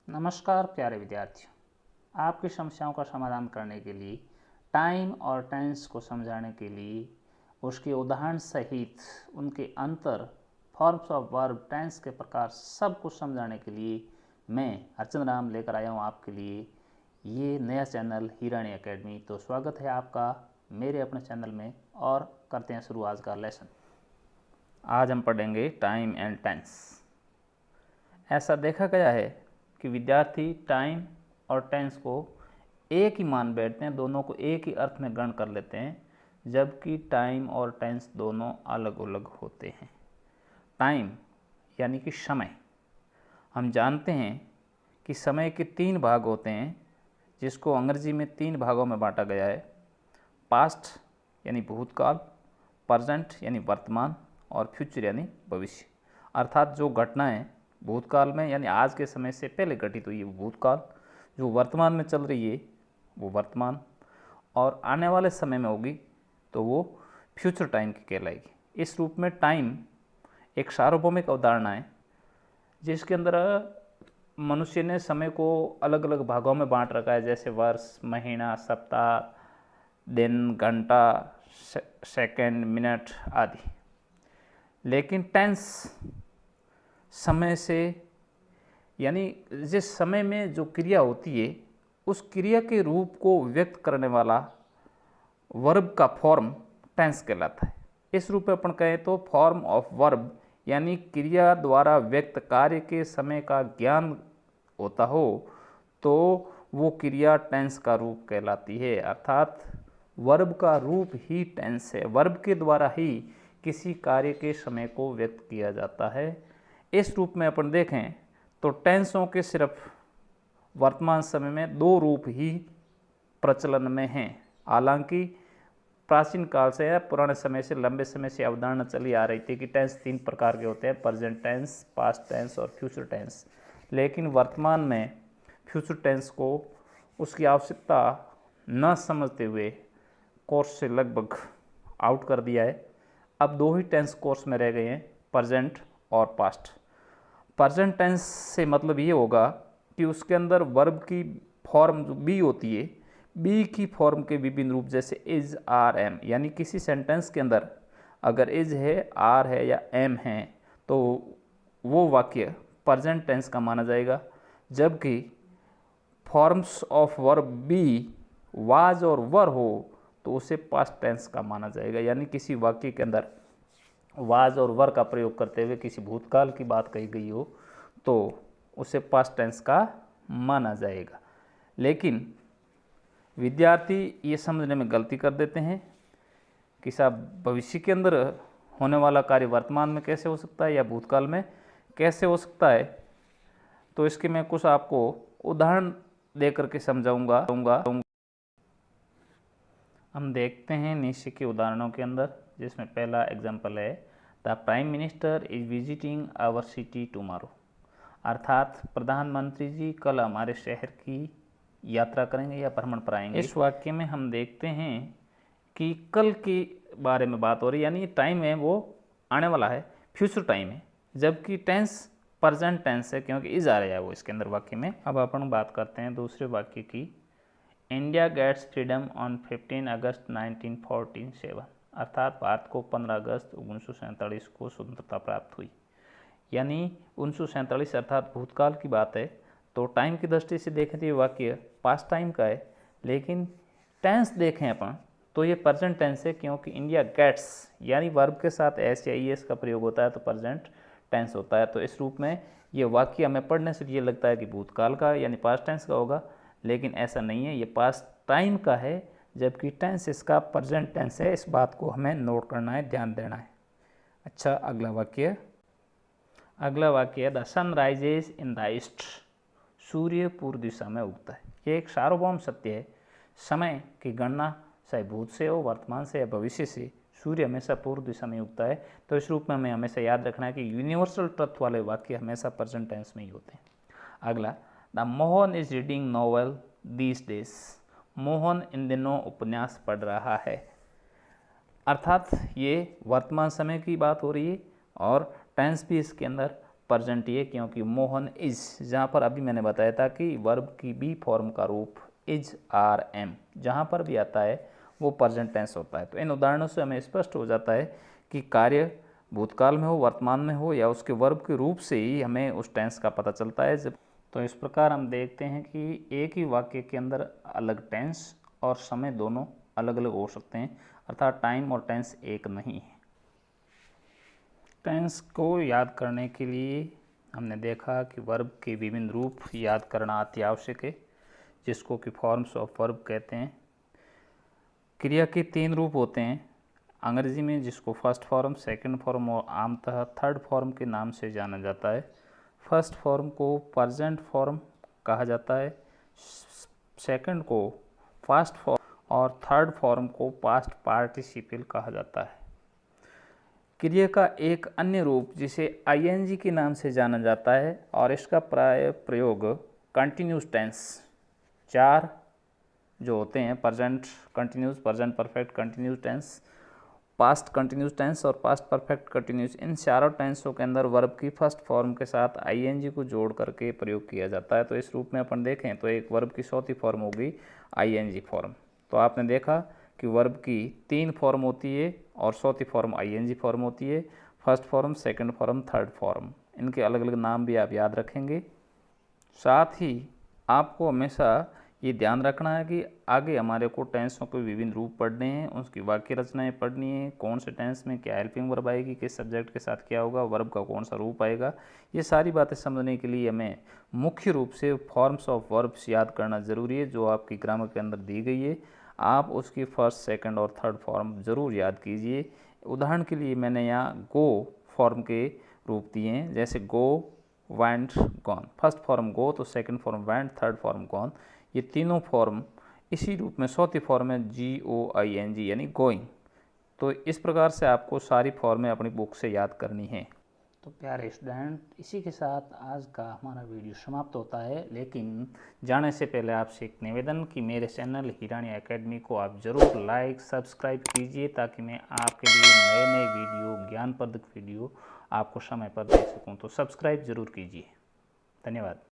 नमस्कार प्यारे विद्यार्थियों, आपकी समस्याओं का समाधान करने के लिए टाइम और टेंस को समझाने के लिए उसके उदाहरण सहित उनके अंतर, फॉर्म्स ऑफ वर्ब, टेंस के प्रकार सब कुछ समझाने के लिए मैं अर्चन राम लेकर आया हूँ आपके लिए ये नया चैनल हिरानी एकेडमी। तो स्वागत है आपका मेरे अपने चैनल में और करते हैं शुरू आज का लेसन। आज हम पढ़ेंगे टाइम एंड टेंस। ऐसा देखा गया है कि विद्यार्थी टाइम और टेंस को एक ही मान बैठते हैं, दोनों को एक ही अर्थ में गण कर लेते हैं, जबकि टाइम और टेंस दोनों अलग अलग होते हैं। टाइम यानी कि समय, हम जानते हैं कि समय के 3 भाग होते हैं, जिसको अंग्रेजी में 3 भागों में बांटा गया है। पास्ट यानी भूतकाल, प्रेजेंट यानी वर्तमान और फ्यूचर यानी भविष्य। अर्थात जो घटनाएं भूतकाल में यानी आज के समय से पहले घटित हुई है वो भूतकाल, जो वर्तमान में चल रही है वो वर्तमान, और आने वाले समय में होगी तो वो फ्यूचर टाइम की कहलाएगी। इस रूप में टाइम एक सार्वभौमिक अवधारणा है जिसके अंदर मनुष्य ने समय को अलग अलग भागों में बांट रखा है, जैसे वर्ष, महीना, सप्ताह, दिन, घंटा, सेकंड, मिनट आदि। लेकिन टेंस समय से यानी जिस समय में जो क्रिया होती है उस क्रिया के रूप को व्यक्त करने वाला वर्ब का फॉर्म टेंस कहलाता है। इस रूप में अपन कहें तो फॉर्म ऑफ वर्ब यानी क्रिया द्वारा व्यक्त कार्य के समय का ज्ञान होता हो तो वो क्रिया टेंस का रूप कहलाती है। अर्थात वर्ब का रूप ही टेंस है, वर्ब के द्वारा ही किसी कार्य के समय को व्यक्त किया जाता है। इस रूप में अपन देखें तो टेंसों के सिर्फ वर्तमान समय में 2 रूप ही प्रचलन में हैं। हालांकि प्राचीन काल से या पुराने समय से, लंबे समय से अवधारणा चली आ रही थी कि टेंस 3 प्रकार के होते हैं, प्रेजेंट टेंस, पास्ट टेंस और फ्यूचर टेंस। लेकिन वर्तमान में फ्यूचर टेंस को उसकी आवश्यकता न समझते हुए कोर्स से लगभग आउट कर दिया है। अब 2 ही टेंस कोर्स में रह गए हैं, प्रेजेंट और पास्ट। प्रेजेंट टेंस से मतलब ये होगा कि उसके अंदर वर्ब की फॉर्म जो बी होती है, बी की फॉर्म के विभिन्न रूप, जैसे इज, आर, एम, यानी किसी सेंटेंस के अंदर अगर इज है, आर है या एम है तो वो वाक्य प्रेजेंट टेंस का माना जाएगा, जबकि forms of verb B was और वर हो तो उसे पास्ट टेंस का माना जाएगा। यानी किसी वाक्य के अंदर वाज और वर का प्रयोग करते हुए किसी भूतकाल की बात कही गई हो तो उसे पास्ट टेंस का माना जाएगा। लेकिन विद्यार्थी ये समझने में गलती कर देते हैं कि साहब भविष्य के अंदर होने वाला कार्य वर्तमान में कैसे हो सकता है या भूतकाल में कैसे हो सकता है। तो इसके मैं कुछ आपको उदाहरण दे करके समझाऊंगा। हम देखते हैं नीचे के उदाहरणों के अंदर, जिसमें पहला एग्जाम्पल है the prime minister is visiting our city tomorrow. अर्थात प्रधानमंत्री जी कल हमारे शहर की यात्रा करेंगे या भ्रमण पर आएंगे। इस वाक्य में हम देखते हैं कि कल के बारे में बात हो रही है, यानी टाइम है वो आने वाला है, फ्यूचर टाइम है, जबकि टेंस प्रेजेंट टेंस है क्योंकि इज आ रहा है वो इसके अंदर वाक्य में। अब अपन बात करते हैं दूसरे वाक्य की। इंडिया गेट्स फ्रीडम ऑन 15 अगस्त 1947। अर्थात भारत को 15 अगस्त 1947 को स्वतंत्रता प्राप्त हुई। यानी 1947 अर्थात भूतकाल की बात है। तो टाइम की दृष्टि से देखें तो ये वाक्य पास्ट टाइम का है, लेकिन टेंस देखें अपन तो ये प्रेजेंट टेंस है, क्योंकि इंडिया गेट्स यानी वर्ब के साथ एस या ईएस का प्रयोग होता है तो प्रेजेंट टेंस होता है। तो इस रूप में ये वाक्य हमें पढ़ने से ये लगता है कि भूतकाल का यानी पास्ट टेंस का होगा, लेकिन ऐसा नहीं है, ये पास्ट टाइम का है, जबकि टेंस इसका प्रेजेंट टेंस है। इस बात को हमें नोट करना है, ध्यान देना है। अच्छा, अगला वाक्य है the sun rises in the east. सूर्य पूर्व दिशा में उगता है। ये एक सार्वभौम सत्य है। समय की गणना चाहे भूत से हो, वर्तमान से या भविष्य से, सूर्य हमेशा पूर्व दिशा में उगता है। तो इस रूप में हमें हमेशा याद रखना है कि यूनिवर्सल ट्रुथ वाले वाक्य हमेशा प्रेजेंट टेंस में ही होते हैं। अगला, the Mohan is reading novel these days. Mohan इन दिनों उपन्यास पढ़ रहा है। अर्थात ये वर्तमान समय की बात हो रही है और टेंस भी इसके अंदर प्रेजेंट ये, क्योंकि मोहन इज, जहाँ पर अभी मैंने बताया था कि वर्ब की बी फॉर्म का रूप इज आर एम जहाँ पर भी आता है वो प्रेजेंट टेंस होता है। तो इन उदाहरणों से हमें स्पष्ट हो जाता है कि कार्य भूतकाल में हो, वर्तमान में हो या उसके वर्ब के रूप से ही हमें उस टेंस का पता चलता है। जब तो इस प्रकार हम देखते हैं कि एक ही वाक्य के अंदर अलग टेंस और समय दोनों अलग अलग हो सकते हैं, अर्थात टाइम और टेंस एक नहीं है। टेंस को याद करने के लिए हमने देखा कि वर्ब के विभिन्न रूप याद करना अति आवश्यक है, जिसको कि फॉर्म्स ऑफ वर्ब कहते हैं। क्रिया के 3 रूप होते हैं अंग्रेजी में, जिसको फर्स्ट फॉर्म, सेकंड फॉर्म और आमतः थर्ड फॉर्म के नाम से जाना जाता है। फर्स्ट फॉर्म को प्रेजेंट फॉर्म कहा जाता है, सेकंड को पास्ट फॉर्म और थर्ड फॉर्म को पास्ट पार्टिसिपल कहा जाता है। क्रिया का एक अन्य रूप जिसे आईएनजी के नाम से जाना जाता है और इसका प्राय प्रयोग कंटिन्यूस टेंस 4 जो होते हैं, present continuous, present perfect continuous tense, past continuous tense और पास्ट परफेक्ट कंटिन्यूस, इन चारों टेंसों के अंदर वर्ब की फर्स्ट फॉर्म के साथ आईएनजी को जोड़ करके प्रयोग किया जाता है। तो इस रूप में अपन देखें तो एक वर्ब की चौथी फॉर्म होगी आईएनजी फॉर्म। तो आपने देखा कि वर्ब की 3 फॉर्म होती है और चौथी फॉर्म आईएनजी फॉर्म होती है। First form, second form, third form, इनके अलग अलग नाम भी आप याद रखेंगे। साथ ही आपको हमेशा ये ध्यान रखना है कि आगे हमारे को टेंसों के विभिन्न रूप पढ़ने हैं, उसकी वाक्य रचनाएं पढ़नी है, कौन से टेंस में क्या हेल्पिंग वर्ब आएगी, किस सब्जेक्ट के साथ क्या होगा, वर्ब का कौन सा रूप आएगा। ये सारी बातें समझने के लिए हमें मुख्य रूप से फॉर्म्स ऑफ वर्ब्स याद करना ज़रूरी है, जो आपकी ग्रामर के अंदर दी गई है। आप उसकी फर्स्ट, सेकंड और थर्ड फॉर्म ज़रूर याद कीजिए। उदाहरण के लिए मैंने यहाँ गो फॉर्म के रूप दिए हैं, जैसे गो, वेंट, गॉन। फर्स्ट फॉर्म गो तो second form went, third form gone. ये तीनों फॉर्म इसी रूप में चौथी फॉर्म है GOING यानी गोइंग। तो इस प्रकार से आपको सारी फॉर्में अपनी बुक से याद करनी है। तो प्यारे स्टूडेंट, इसी के साथ आज का हमारा वीडियो समाप्त होता है, लेकिन जाने से पहले आपसे एक निवेदन कि मेरे चैनल हिरानी एकेडमी को आप ज़रूर लाइक, सब्सक्राइब कीजिए, ताकि मैं आपके लिए नए नए वीडियो, ज्ञानवर्धक वीडियो आपको समय पर दे सकूं। तो सब्सक्राइब ज़रूर कीजिए। धन्यवाद।